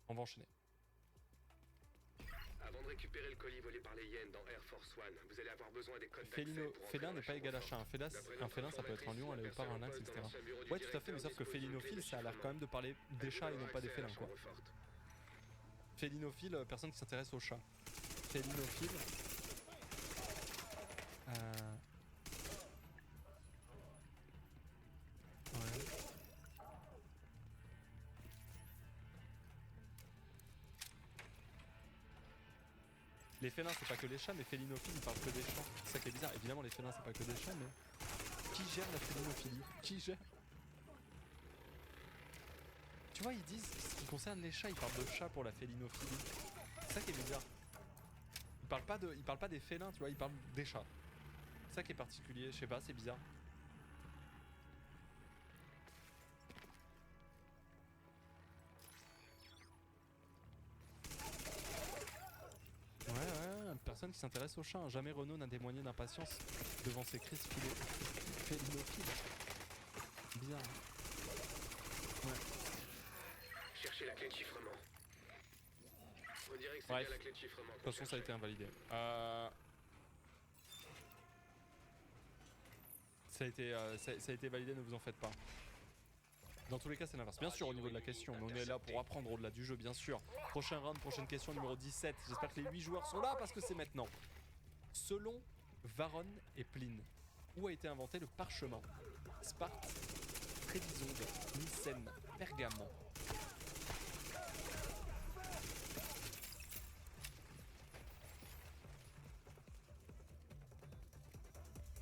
On va enchaîner. Avant de récupérer le colis volé par les hyènes dans Air Force One, vous allez avoir besoin des codes d'accès pour entrer Félin dans n'est la pas chambre égal à forte. chat. Un félin, ça peut être un lion, un léopard, un lynx, etc. Ouais, tout à fait, mais sauf que félinophile, ça a l'air quand même de parler des chats et non pas des félins, quoi. Félinophile, personne qui s'intéresse aux chats. Félinophile. Ouais. Les félins, c'est pas que les chats, mais félinophiles, ils parlent que des chats. C'est ça qui est bizarre. Évidemment, les félins, c'est pas que des chats, mais. Qui gère la félinophilie? Qui gère? Tu vois, ils disent, ce qui concerne les chats, ils parlent de chats pour la félinophilie. C'est ça qui est bizarre. Ils parlent pas des félins, tu vois, ils parlent des chats. C'est ça qui est particulier, je sais pas, c'est bizarre. Ouais, personne qui s'intéresse aux chats. Hein. Jamais Renault n'a témoigné d'impatience devant ces crises félinophiles. Bizarre. Hein. Ouais. Cherchez la clé de chiffrement. On dirait que c'est Bref. bien la clé de chiffrement. De toute façon, ça a été invalidé. Ça a été validé, ne vous en faites pas. Dans tous les cas, c'est l'inverse. Bien sûr, au niveau de la question, mais on est là pour apprendre au-delà du jeu, bien sûr. Prochain round, prochaine question, numéro 17. J'espère que les 8 joueurs sont là parce que c'est maintenant. Selon Varron et Pline, où a été inventé le parchemin? Sparte, Trébizonde, Mycène, Pergame.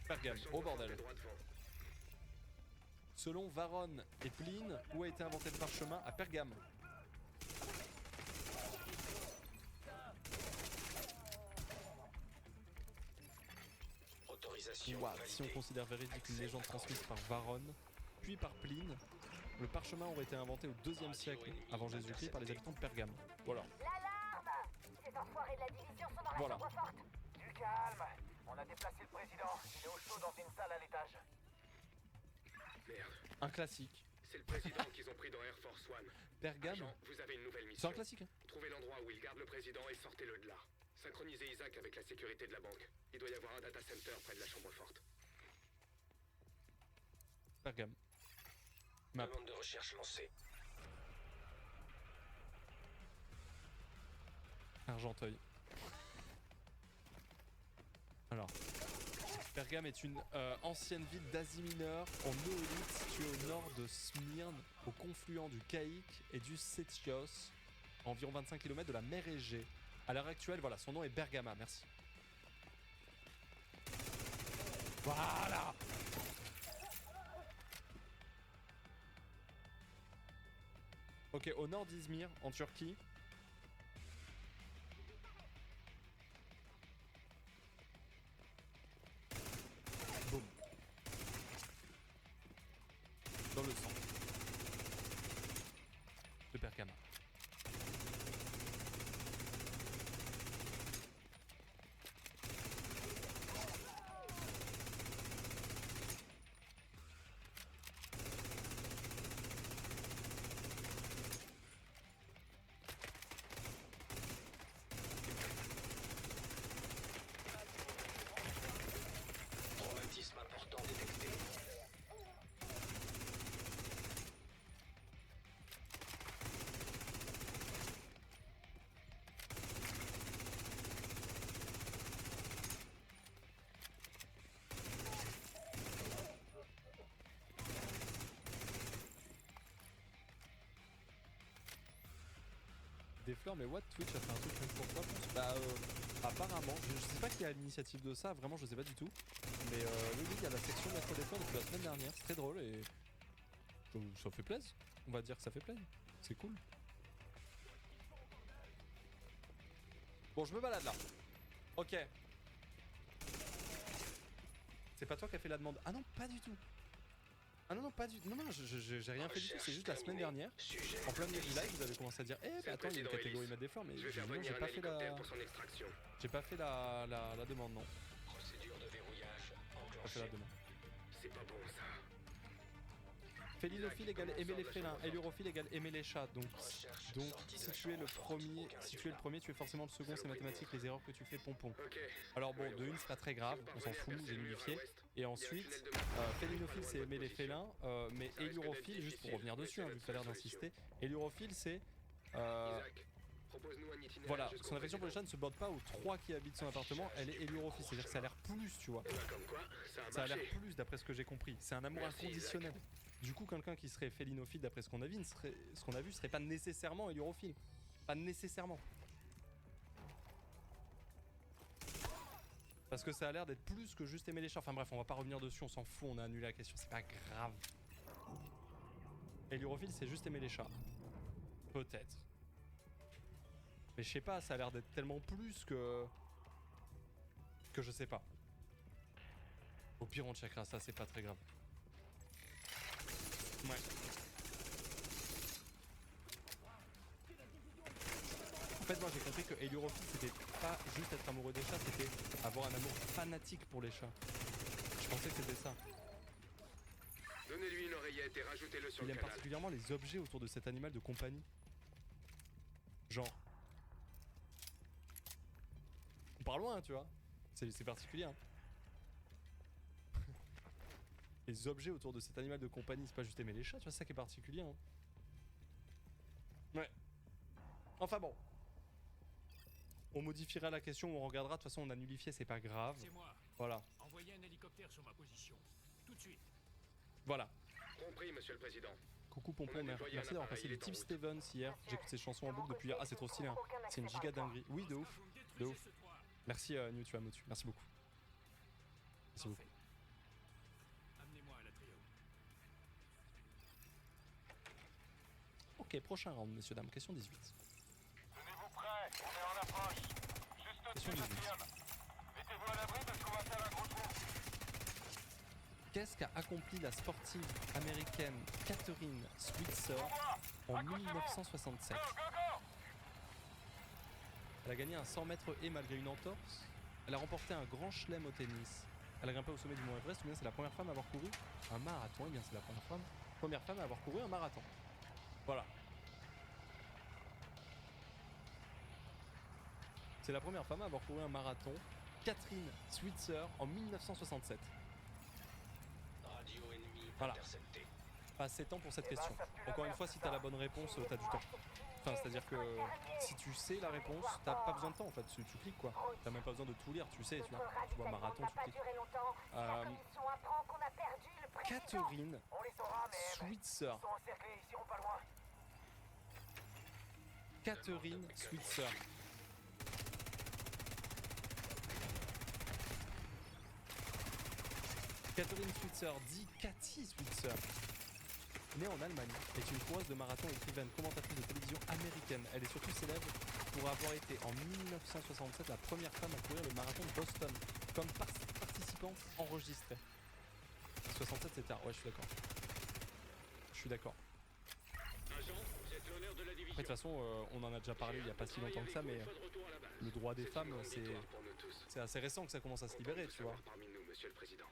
Pergame, oh bordel. Selon Varron et Pline, où a été inventé le parchemin? À Pergame. Wow. Si on considère véridique une légende transmise par Varron, puis par Pline, le parchemin aurait été inventé au 2e siècle avant Jésus-Christ par les habitants de Pergame. Voilà. L'alarme! Ces enfoirés de la division sont dans la Voilà. chambre forte. Du calme. On a déplacé le président. Il est au chaud dans une salle à l'étage. Merde. Un classique. C'est le président qu'ils ont pris dans Air Force One. Pergame. Agent, vous avez une nouvelle C'est mission. un classique. Hein. Trouvez l'endroit où il garde le président et sortez-le de là. Synchronisez Isaac avec la sécurité de la banque. Il doit y avoir un data center près de la chambre forte. Pergame. Map. Demande de recherche lancée. Argenteuil. Alors. Pergame est une ancienne ville d'Asie mineure en néolithe située au nord de Smyrne, au confluent du Caïque et du Sétios, à environ 25 km de la mer Égée. À l'heure actuelle, voilà, son nom est Bergama, merci. Voilà. Ok, au nord d'Izmir, en Turquie. Boum. Dans le sang. De Bergama. Traumatisme important détecté. Des fleurs, mais what? Twitch a fait un truc même pour toi, pense? Bah, apparemment, je sais pas qui a l'initiative de ça, vraiment, je sais pas du tout. Mais oui, il y a la section mettre des fleurs depuis la semaine dernière, c'est très drôle et. Ça fait plaisir. On va dire que ça fait plaisir. C'est cool. Bon, je me balade là. Ok. C'est pas toi qui as fait la demande. Ah non, pas du tout. Ah non, non, pas du tout. Non, non, j'ai rien fait du tout. C'est juste la semaine dernière. En plein milieu du live, vous avez commencé à dire eh, bah attends, il y a une catégorie mettre des fleurs, mais Je vais faire non, venir j'ai un pas fait hélicoptère pour son extraction. J'ai pas fait la demande, non. Procédure de verrouillage J'ai pas fait la enclenchée. demande. C'est pas bon ça. Félinophiles égale aimer les félins, hélurophile égale aimer les chats. Donc si tu es le premier, tu es forcément le second, c'est mathématique, les erreurs que tu fais, pompon. Ok. Alors bon, de une, c'est pas très grave, on s'en fout, j'ai nullifié. Et ensuite, félinophiile, c'est aimer les félins, mais hélurophile, juste pour revenir dessus, hein, vu que tu as l'air d'insister, hélurophile, c'est... Isaac, propose-nous un itinéraire voilà, jusqu'au son affection pour les chats ne se borde pas aux 3 qui habitent son appartement, elle est hélurophile, c'est-à-dire que ça a l'air plus, tu vois. Eh ben, comme quoi, ça a Ça a l'air marché. plus d'après ce que j'ai compris, c'est un amour Merci, inconditionnel. Du coup, quelqu'un qui serait félinophile d'après ce qu'on a vu, serait pas nécessairement hélurophile. Pas nécessairement. Parce que ça a l'air d'être plus que juste aimer les chats. Enfin bref, on va pas revenir dessus, on s'en fout, on a annulé la question, c'est pas grave. Hélurophile, c'est juste aimer les chats. Peut-être. Mais je sais pas, ça a l'air d'être tellement plus que je sais pas. Au pire, on checkera ça, c'est pas très grave. Ouais. En fait, moi j'ai compris que hélurophile c'était pas juste être amoureux des chats, c'était avoir un amour fanatique pour les chats. Je pensais que c'était ça. Donnez-lui une oreillette et rajoutez-le sur Il le aime canal. particulièrement les objets autour de cet animal de compagnie. Genre. On part loin, tu vois. C'est particulier. Hein. Les objets autour de cet animal de compagnie, c'est pas juste aimer les chats, tu vois, c'est ça qui est particulier. Hein. Ouais. Enfin bon. On modifiera la question, on regardera, de toute façon on a nullifié, c'est pas grave. C'est moi. Voilà. Envoyez un hélicoptère sur ma position. Tout de suite. Voilà. Compris, monsieur le président. Coucou Pompon, merci d'avoir passé le Type Stevens hier. J'écoute ces chansons en boucle depuis hier. Ah, c'est trop stylé, hein. C'est une giga dinguerie. Oui, de ouf. De ouf. Merci Newtu Amotu, merci beaucoup. Merci beaucoup. Amenez-moi à la trio. Ok, prochain round, messieurs, dames. Question 18. Tenez-vous prêts, on est en approche. Juste Question au-dessus de la 18. firme. Mettez-vous à l'abri parce qu'on va faire un gros trou. Qu'est-ce qu'a accompli la sportive américaine Catherine Switzer en 1967? Go, go, go! Elle a gagné un 100 mètres et malgré une entorse. Elle a remporté un grand chelem au tennis. Elle a grimpé au sommet du mont Everest. Ou bien c'est la première femme à avoir couru un marathon. Et bien c'est la première femme à avoir couru un marathon. Voilà. C'est la première femme à avoir couru un marathon. Catherine Switzer en 1967. Radio ennemie Voilà. interceptée. Pas 7 ans pour cette question. Encore une fois, si t'as la bonne réponse, t'as du temps. Enfin, c'est-à-dire que si tu sais la réponse, t'as pas besoin de temps en fait. Tu cliques quoi. T'as même pas besoin de tout lire, tu sais. Tu vois marathon, tu cliques. Catherine On les saura, mais Switzer. ils sont encerclés, ils iront pas loin. Catherine Switzer. Catherine Switzer, dit Cathy Switzer, née en Allemagne, est une coureuse de marathon, écrivaine, commentatrice de télévision américaine. Elle est surtout célèbre pour avoir été en 1967 la première femme à courir le marathon de Boston comme participante enregistrée. 67 c'est tard, ouais je suis d'accord. Je suis d'accord. Agent, vous êtes l'honneur de la division. Après de toute façon on en a déjà parlé il y a pas si longtemps que ça, mais le droit des femmes c'est assez récent que ça commence à se libérer, tu vois. Parmi nous, monsieur le président.